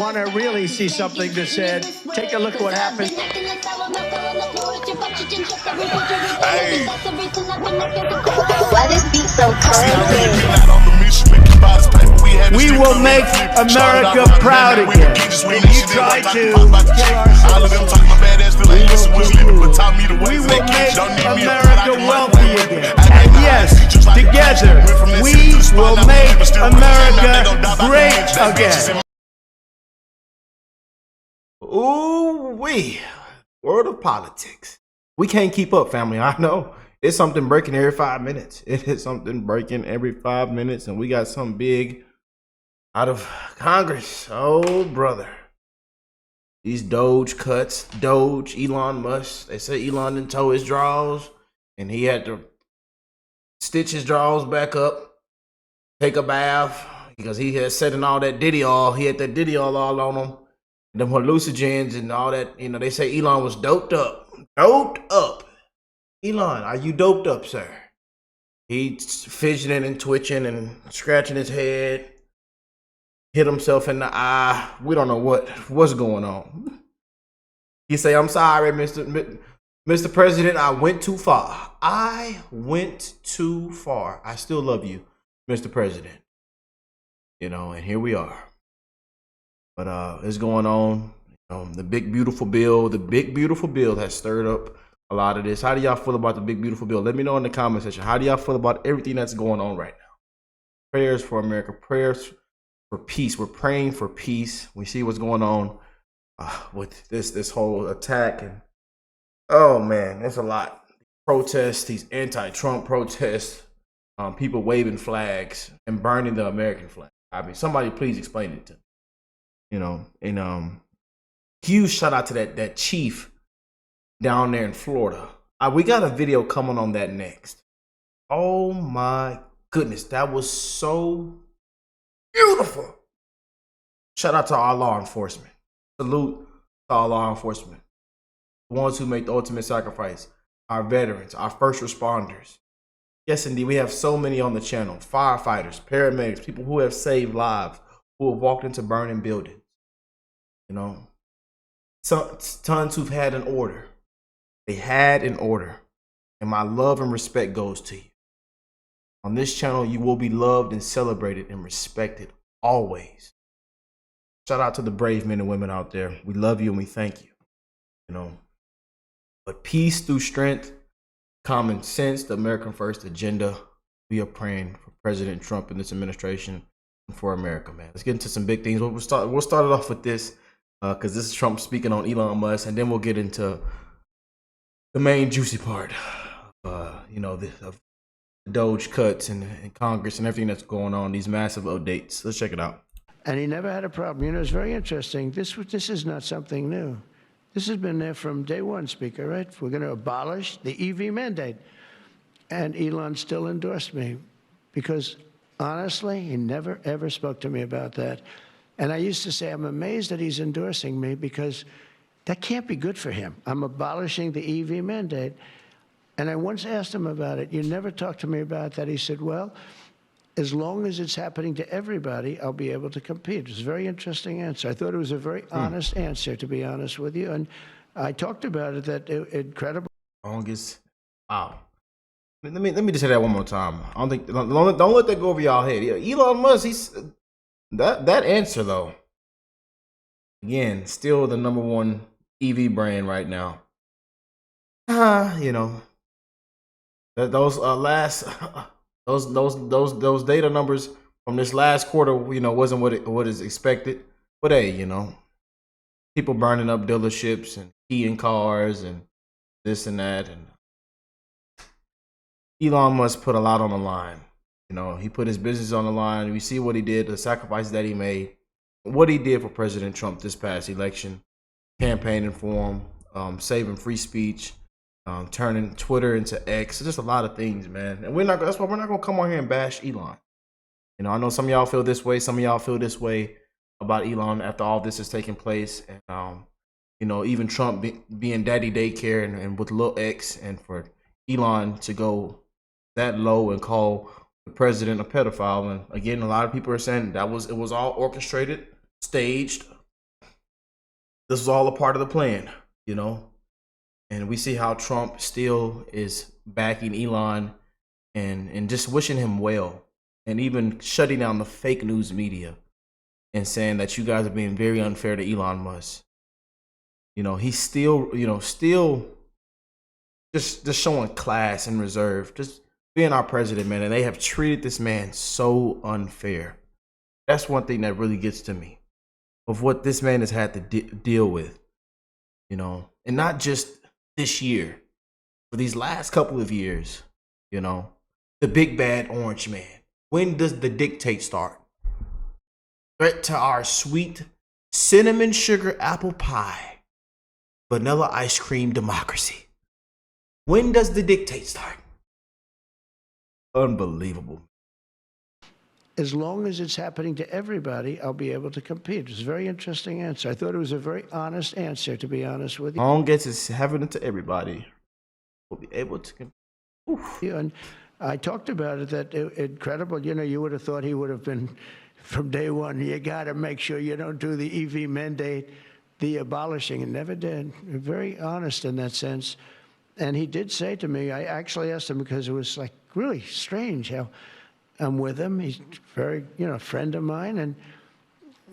want to really see something that's said, take a look at what happened. Hey. Why this beat so cold? We will make America proud again. And you try to kill our citizens. We will make America wealthy again. And yes, together, we will make America great again. Ooh-wee. World of politics. We can't keep up, family. I know. It's something breaking every 5 minutes. It is something breaking every 5 minutes, and we got something big out of Congress. Oh, brother. These Doge cuts. Doge, Elon Musk. They say Elon didn't toe his draws, and he had to stitch his draws back up, take a bath, because he had said in all that Diddy all. He had that Diddy all on him. Them hallucinogens and all that. You know, they say Elon was doped up. Doped up. Elon, are you doped up, sir? He's fidgeting and twitching and scratching his head. Hit himself in the eye. We don't know what's going on. He say, I'm sorry, Mr. President, I went too far. I went too far. I still love you, Mr. President. You know, and here we are. But it's going on. The big beautiful bill has stirred up a lot of this. How do y'all feel about the big beautiful bill? Let me know in the comment section. How do y'all feel about everything that's going on right now? Prayers for America, prayers for peace. We're praying for peace. We see what's going on with this whole attack, and oh man, there's a lot. Protests, these anti-Trump protests, people waving flags and burning the American flag. I mean, somebody please explain it to me. You know, and huge shout out to that chief down there in Florida. We got a video coming on that next. Oh my goodness, that was so beautiful. Shout out to our law enforcement. Salute to our law enforcement. The ones who make the ultimate sacrifice. Our veterans, our first responders. Yes, indeed, we have so many on the channel. Firefighters, paramedics, people who have saved lives, who have walked into burning buildings. You know, tons who've had an order. They had an order. And my love and respect goes to you. On this channel, you will be loved and celebrated and respected always. Shout out to the brave men and women out there. We love you and we thank you. You know, but peace through strength, common sense, the American First agenda. We are praying for President Trump and this administration and for America, man. Let's get into some big things. We'll start it off with this. Because this is Trump speaking on Elon Musk, and then we'll get into the main juicy part, you know, the Doge cuts and Congress and everything that's going on, these massive updates. Let's check it out. And he never had a problem. You know, it's very interesting. This is not something new. This has been there from day one, Speaker, right? We're going to abolish the EV mandate. And Elon still endorsed me because, honestly, he never, ever spoke to me about that. And I used to say, I'm amazed that he's endorsing me because that can't be good for him. I'm abolishing the EV mandate. And I once asked him about it. You never talked to me about that. He said, well, as long as it's happening to everybody, I'll be able to compete. It was a very interesting answer. I thought it was a very honest answer, to be honest with you. And I talked about it, that incredible. Longest. Wow. Let me just say that one more time. Don't let that go over y'all head. Elon Musk, he's that answer though. Again, still the #1 EV brand right now. You know, those those data numbers from this last quarter, you know, wasn't what is expected. But hey, you know, people burning up dealerships and keying cars and this and that, and Elon Musk put a lot on the line. You know, he put his business on the line. We see what he did, the sacrifices that he made, what he did for President Trump this past election, campaigning for him, saving free speech, turning Twitter into X. Just a lot of things, man. And that's why we're not gonna come on here and bash Elon. You know, I know some of y'all feel this way. Some of y'all feel this way about Elon after all this has taken place. And you know, even Trump being daddy daycare and with Lil X, and for Elon to go that low and call the president a pedophile. And again, a lot of people are saying it was all orchestrated, staged, this was all a part of the plan, you know. And we see how Trump still is backing Elon and just wishing him well, and even shutting down the fake news media and saying that you guys are being very unfair to Elon Musk. You know, he's still just showing class and reserve, just being our president, man. And they have treated this man so unfair. That's one thing that really gets to me, of what this man has had to deal with, you know, and not just this year, for these last couple of years, you know, the big bad orange man. When does the dictate start? Threat to our sweet cinnamon sugar apple pie, vanilla ice cream democracy. When does the dictate start? Unbelievable. As long as it's happening to everybody, I'll be able to compete. It's a very interesting answer. I thought it was a very honest answer, to be honest with you. As long as it's happening to everybody, we'll be able to compete. Oof. And I talked about it, that incredible, you know, you would have thought he would have been from day one. You got to make sure you don't do the EV mandate, the abolishing, and never did. Very honest in that sense. And he did say to me, I actually asked him because it was like really strange how I'm with him. He's very, you know, a friend of mine, and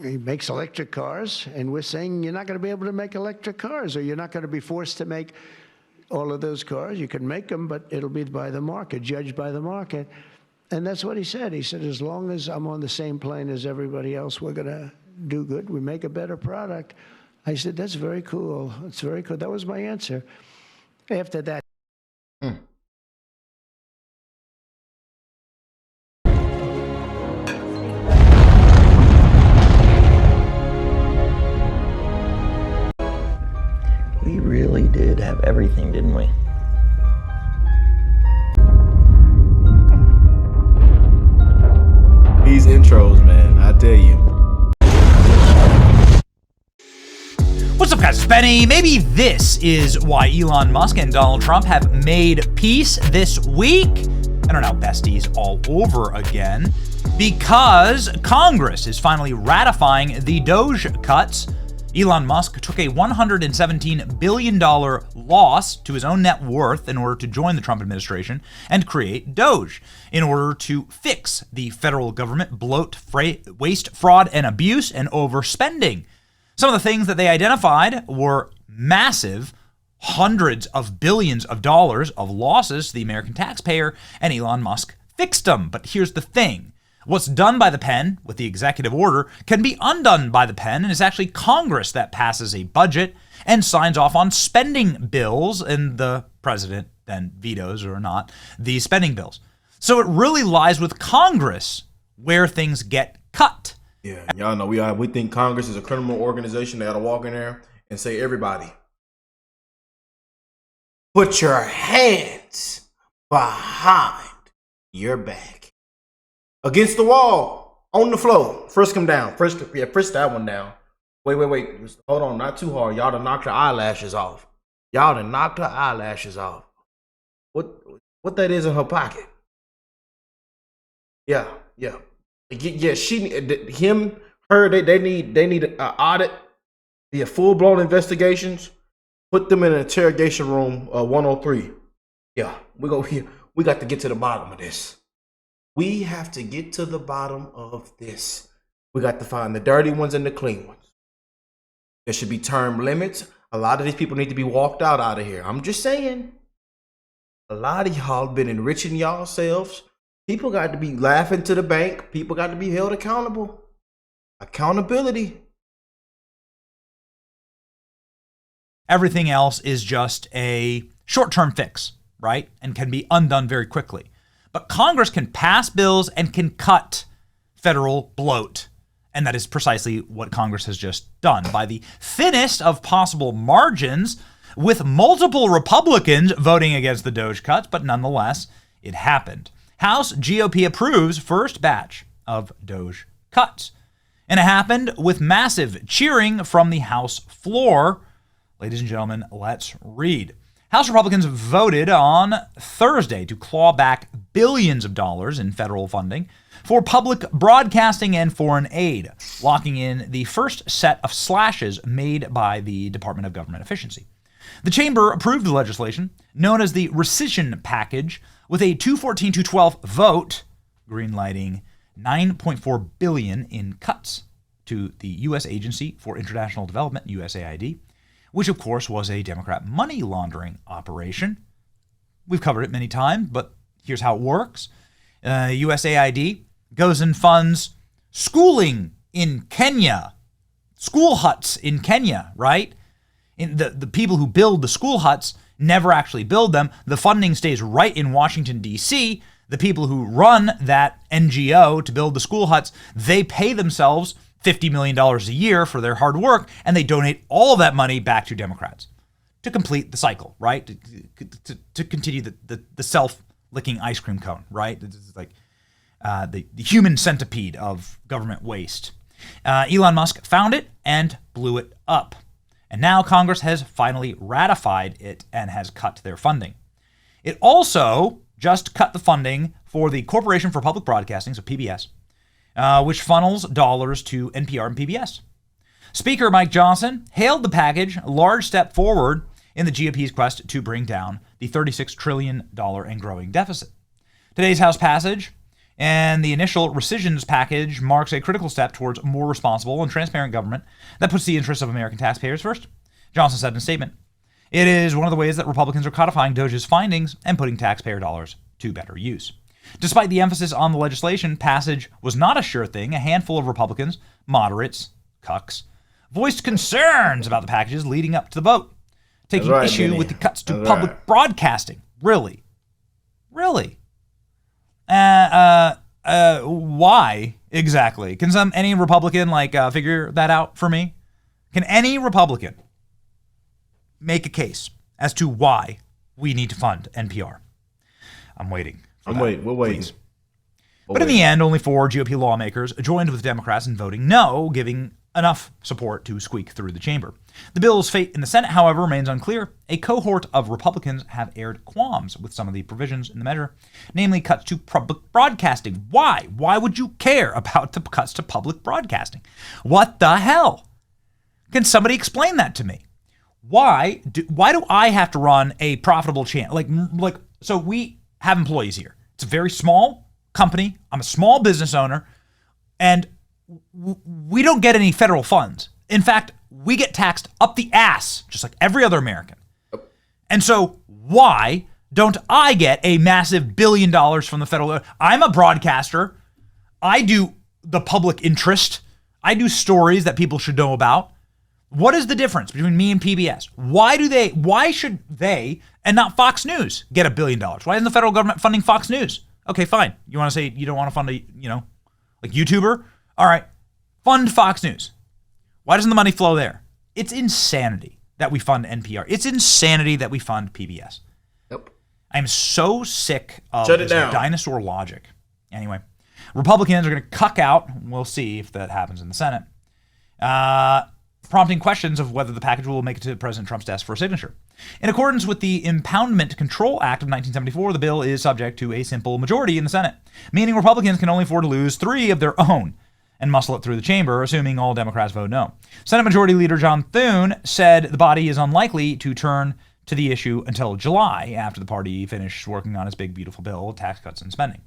he makes electric cars. And we're saying you're not going to be able to make electric cars, or you're not going to be forced to make all of those cars. You can make them, but it'll be by the market, judged by the market. And that's what he said. He said, as long as I'm on the same plane as everybody else, we're going to do good. We make a better product. I said, that's very cool. It's very cool. That was my answer. After that. We really did have everything, didn't we? These intros, man, I tell you. What's up, guys? It's Benny. Maybe this is why Elon Musk and Donald Trump have made peace this week. I don't know, besties all over again. Because Congress is finally ratifying the DOGE cuts. Elon Musk took a $117 billion loss to his own net worth in order to join the Trump administration and create DOGE in order to fix the federal government bloat, waste, fraud, and abuse, and overspending. Some of the things that they identified were massive, hundreds of billions of dollars of losses to the American taxpayer, and Elon Musk fixed them. But here's the thing. What's done by the pen with the executive order can be undone by the pen, and it's actually Congress that passes a budget and signs off on spending bills, and the president then vetoes or not the spending bills. So it really lies with Congress where things get cut. Yeah, y'all know we think Congress is a criminal organization. They ought to walk in there and say, everybody, put your hands behind your back. Against the wall, on the floor. Frisk him down. Frisk that one down. Wait. Hold on, not too hard. Y'all done knocked her eyelashes off. What that is in her pocket? Yeah. They need an audit, be a full-blown investigations. Put them in an interrogation room, 103. Yeah, we got to get to the bottom of this. We have to get to the bottom of this. We got to find the dirty ones and the clean ones. There should be term limits. A lot of these people need to be walked out of here. I'm just saying. A lot of y'all been enriching yourselves. People got to be laughing to the bank. People got to be held accountable. Accountability. Everything else is just a short-term fix, right? And can be undone very quickly. But Congress can pass bills and can cut federal bloat. And that is precisely what Congress has just done by the thinnest of possible margins, with multiple Republicans voting against the DOGE cuts, but nonetheless, it happened. House GOP approves first batch of DOGE cuts. And it happened with massive cheering from the House floor. Ladies and gentlemen, let's read. House Republicans voted on Thursday to claw back billions of dollars in federal funding for public broadcasting and foreign aid, locking in the first set of slashes made by the Department of Government Efficiency. The chamber approved the legislation, known as the rescission package, with a 214-12 vote, greenlighting $9.4 billion in cuts to the U.S. Agency for International Development, USAID, which of course was a Democrat money laundering operation. We've covered it many times, but here's how it works. USAID goes and funds schooling in Kenya, school huts in Kenya, right? The people who build the school huts never actually build them. The funding stays right in Washington, D.C. The people who run that NGO to build the school huts, they pay themselves $50 million a year for their hard work, and they donate all that money back to Democrats to complete the cycle, right? To continue the self-licking ice cream cone, right? It's like the human centipede of government waste. Elon Musk found it and blew it up. And now Congress has finally ratified it and has cut their funding. It also just cut the funding for the Corporation for Public Broadcasting, so PBS, which funnels dollars to NPR and PBS. Speaker Mike Johnson hailed the package a large step forward in the GOP's quest to bring down the $36 trillion and growing deficit. Today's House passage and the initial rescissions package marks a critical step towards more responsible and transparent government that puts the interests of American taxpayers first. Johnson said in a statement, "It is one of the ways that Republicans are codifying DOGE's findings and putting taxpayer dollars to better use." Despite the emphasis on the legislation, passage was not a sure thing. A handful of Republicans, moderates, cucks, voiced concerns about the packages leading up to the vote, taking issue with the cuts to public broadcasting. Really? Why exactly? Can any Republican figure that out for me? Can any Republican make a case as to why we need to fund NPR? I'm waiting. We're waiting. Please. But in the end, only 4 GOP lawmakers joined with Democrats in voting no, giving enough support to squeak through the chamber. The bill's fate in the Senate, however, remains unclear. A cohort of Republicans have aired qualms with some of the provisions in the measure, namely cuts to public broadcasting. Why? Why would you care about the cuts to public broadcasting? What the hell? Can somebody explain that to me? Why do I have to run a profitable channel? So we have employees here. It's a very small company. I'm a small business owner, and we don't get any federal funds. In fact, we get taxed up the ass, just like every other American. And so why don't I get a massive $1 billion from the federal? I'm a broadcaster. I do the public interest. I do stories that people should know about. What is the difference between me and PBS? Why should they and not Fox News get $1 billion? Why isn't the federal government funding Fox News? Okay, fine. You want to say you don't want to fund a, YouTuber? All right, fund Fox News. Why doesn't the money flow there? It's insanity that we fund NPR. It's insanity that we fund PBS. Yep. I'm so sick of this dinosaur logic. Anyway, Republicans are going to cuck out. We'll see if that happens in the Senate. Prompting questions of whether the package will make it to President Trump's desk for a signature. In accordance with the Impoundment Control Act of 1974, the bill is subject to a simple majority in the Senate, meaning Republicans can only afford to lose 3 of their own and muscle it through the chamber, assuming all Democrats vote no. Senate Majority Leader John Thune said the body is unlikely to turn to the issue until July, after the party finishes working on its big, beautiful bill of tax cuts and spending.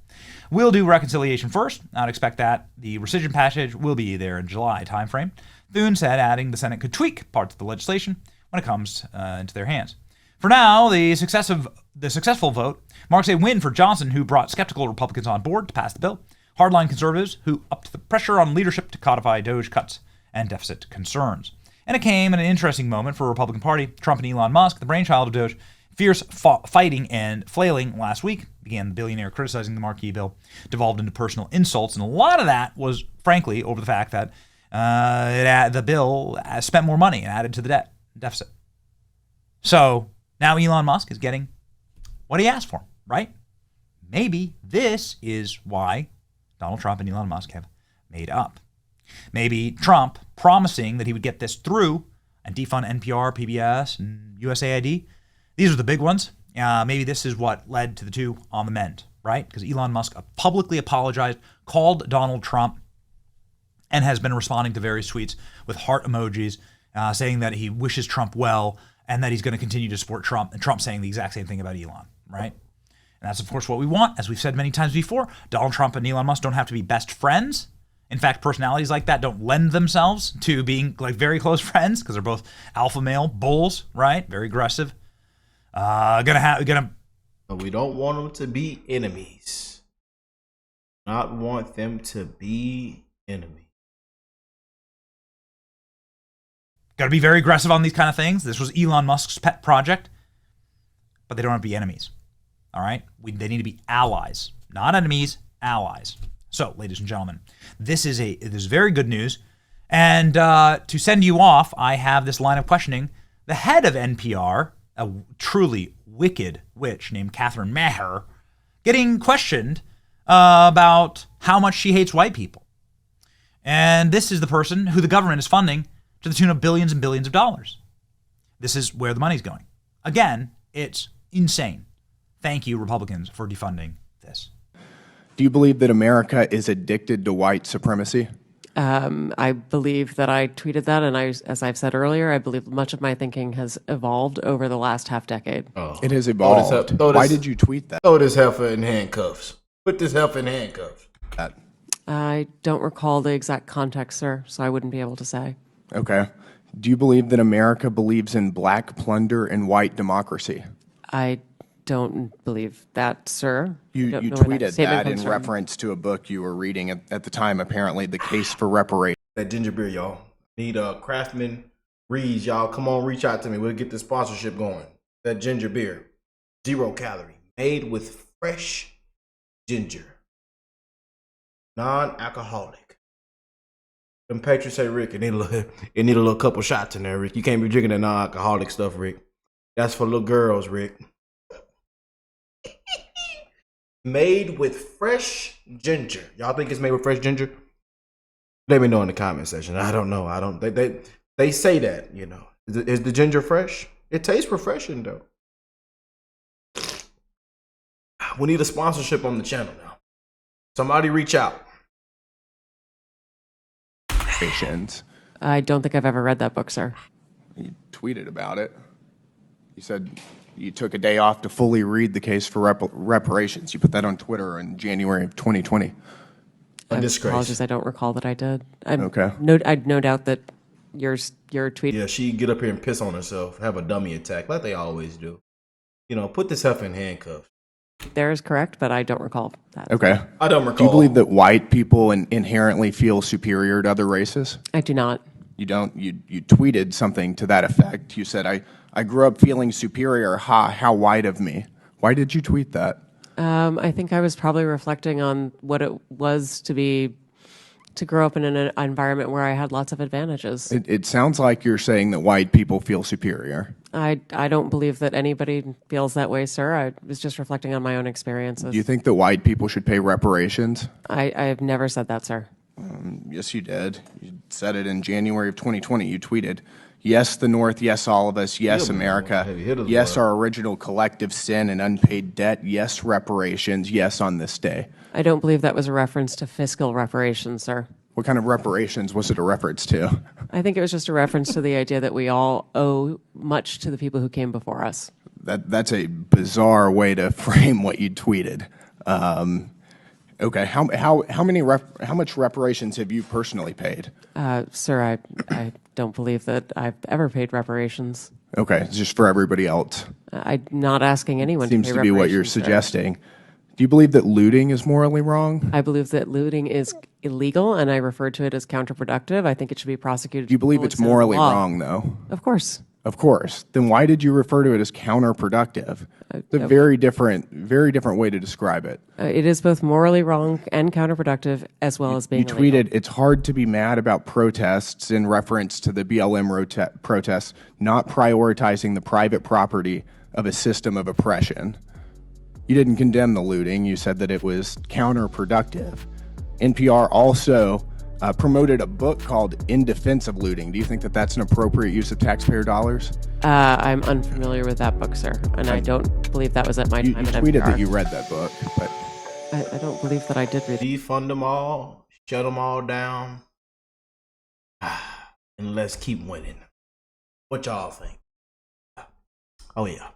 We'll do reconciliation first. I'd expect that the rescission passage will be there in July timeframe. Thune said, adding the Senate could tweak parts of the legislation when it comes into their hands. For now, the successful vote marks a win for Johnson, who brought skeptical Republicans on board to pass the bill, hardline conservatives who upped the pressure on leadership to codify DOGE cuts and deficit concerns. And it came at an interesting moment for the Republican Party. Trump and Elon Musk, the brainchild of DOGE, fierce fighting and flailing last week, began the billionaire criticizing the marquee bill, devolved into personal insults, and a lot of that was, frankly, over the fact that the bill spent more money and added to the deficit. So now Elon Musk is getting what he asked for, right? Maybe this is why Donald Trump and Elon Musk have made up. Maybe Trump promising that he would get this through and defund NPR, PBS, and USAID. These are the big ones. Maybe this is what led to the 2 on the mend. right? Because Elon Musk publicly apologized, called Donald Trump, and has been responding to various tweets with heart emojis, saying that he wishes Trump well and that he's going to continue to support Trump, and Trump saying the exact same thing about Elon, right? And that's, of course, what we want. As we've said many times before, Donald Trump and Elon Musk don't have to be best friends. In fact, personalities like that don't lend themselves to being like very close friends because they're both alpha male bulls, right? Very aggressive. But we don't want them to be enemies. Not want them to be enemies. Got to be very aggressive on these kind of things. This was Elon Musk's pet project, but they don't have to be enemies. All right? They need to be allies, not enemies, allies. So, ladies and gentlemen, this is very good news. And to send you off, I have this line of questioning. The head of NPR, a truly wicked witch named Catherine Maher, getting questioned about how much she hates white people. And this is the person who the government is funding to the tune of billions and billions of dollars. This is where the money's going. Again, it's insane. Thank you, Republicans, for defunding this. Do you believe that America is addicted to white supremacy? I believe that I tweeted that, and as I've said earlier, I believe much of my thinking has evolved over the last half decade. Oh. It has evolved. Why did you tweet that? Throw this heifer in handcuffs. Put this heifer in handcuffs. I don't recall the exact context, sir, so I wouldn't be able to say. Okay. Do you believe that America believes in black plunder and white democracy? I don't believe that, sir. You tweeted that in reference to a book you were reading at the time, apparently, The Case for Reparations. That ginger beer, y'all. Need Craftsman Reeds, y'all. Come on, reach out to me. We'll get the sponsorship going. That ginger beer. 0 calorie. Made with fresh ginger. Non-alcoholic. Them patrons say, Rick, it need a little couple shots in there, Rick. You can't be drinking that non-alcoholic stuff, Rick. That's for little girls, Rick. Made with fresh ginger. Y'all think it's made with fresh ginger? Let me know in the comment section. I don't know. They say that, you know. Is the ginger fresh? It tastes refreshing though. We need a sponsorship on the channel now. Somebody reach out. I don't think I've ever read that book, sir. You tweeted about it. You said you took a day off to fully read The Case for Reparations. You put that on Twitter in January of 2020. A disgrace. Apologies, I don't recall that I did. Okay. I'd no doubt that your tweet. Yeah, she get up here and piss on herself, have a dummy attack like they always do. You know, put this heifer in handcuffs. There is correct, but I don't recall that. Okay. I don't recall. Do you believe that white people inherently feel superior to other races? I do not. You don't? You tweeted something to that effect. You said, I grew up feeling superior. How white of me. Why did you tweet that? I think I was probably reflecting on what it was to grow up in an environment where I had lots of advantages. It sounds like you're saying that white people feel superior. I don't believe that anybody feels that way, sir. I was just reflecting on my own experiences. Do you think that white people should pay reparations? I have never said that, sir. Yes, you did. You said it in January of 2020. You tweeted, yes, the North, yes, all of us, yes, America, yes, our original collective sin and unpaid debt, yes, reparations, yes, on this day. I don't believe that was a reference to fiscal reparations, sir. What kind of reparations was it a reference to? I think it was just a reference to the idea that we all owe much to the people who came before us. That's a bizarre way to frame what you tweeted. Okay, how much reparations have you personally paid? Sir, I don't believe that I've ever paid reparations. Okay, it's just for everybody else. I'm not asking anyone Seems to pay to be what you're reparations, sir. suggesting. Do you believe that looting is morally wrong? I believe that looting is illegal, and I refer to it as counterproductive. I think it should be prosecuted. Do you believe it's morally wrong, though? Of course. Of course. Then why did you refer to it as counterproductive? It's a very different way to describe it. It is both morally wrong and counterproductive, as well as being illegal. You tweeted, it's hard to be mad about protests in reference to the BLM protests, not prioritizing the private property of a system of oppression. You didn't condemn the looting. You said that it was counterproductive. NPR also promoted a book called In Defense of Looting. Do you think that that's an appropriate use of taxpayer dollars? I'm unfamiliar with that book, sir, and I don't believe that was at my time at NPR. You tweeted that you read that book, but I don't believe that I did read. Defund them all, shut them all down, and let's keep winning. What y'all think? Oh yeah.